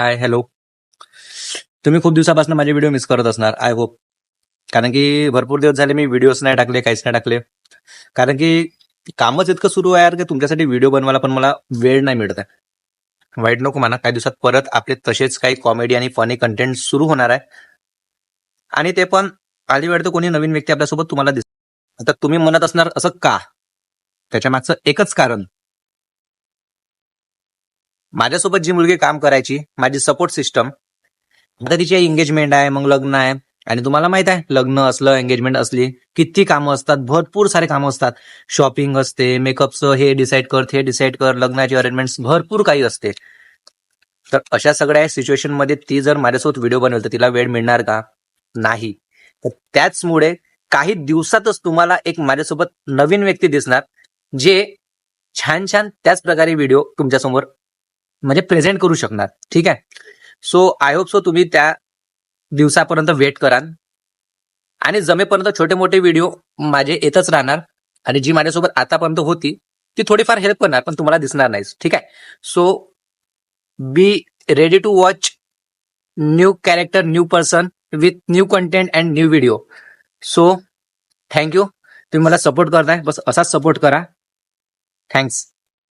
Hi hello. तुम्ही खूप दिवसापासून माझे व्हिडिओ मिस करत असणार आय होप. कारण की भरपूर दिवस झाले मी व्हिडिओज नाही टाकले, काहीच नाही टाकले. कारण की कामच इतकं सुरू आहे यार की तुमच्यासाठी व्हिडिओ बनवायला पण मला वेळ नाही मिळत आहे. वाईट नको म्हणा, काही दिवसात परत आपले तसेच काही कॉमेडी आणि फनी कंटेंट सुरू होणार आहे. आणि ते पण आधी वाटतं कोणी नवीन व्यक्ती आपल्यासोबत तुम्हाला दिसत. आता तुम्ही म्हणत असणार असं का? त्याच्या मागचं एकच कारण, माझ्यासोबत जी मुलगी काम करायची, माझी सपोर्ट सिस्टम, आता तिची एंगेजमेंट आहे, मग लग्न आहे. आणि तुम्हाला माहित आहे, लग्न असलं एंगेजमेंट असली किती कामं असतात, भरपूर सारे कामं असतात. शॉपिंग असते, मेकअपचं हे डिसाईड कर, ते डिसाईड कर, लग्नाची अरेंजमेंट, भरपूर काही असते. तर अशा सगळ्या सिच्युएशन मध्ये ती जर माझ्यासोबत व्हिडिओ बनवेल तर तिला वेळ मिळणार का? नाही. तर त्याचमुळे काही दिवसातच तुम्हाला एक माझ्यासोबत नवीन व्यक्ती दिसणार, जे छान छान त्याच प्रकारे व्हिडिओ तुमच्यासमोर म्हणजे प्रेझेंट करू शकणार. ठीक आहे. सो आय होप सो तुम्ही त्या दिवसापर्यंत वेट कराल. आणि जमेपर्यंत छोटे मोठे व्हिडिओ माझे येतच राहणार. आणि जी माझ्यासोबत आतापर्यंत होती ती थोडीफार हेल्प करणार, पण तुम्हाला दिसणार नाही. ठीक आहे. So be ready to watch new character, new person with new content and new video. So thank you. तुम्ही मला सपोर्ट करताय, बस असाच सपोर्ट करा. थँक्स.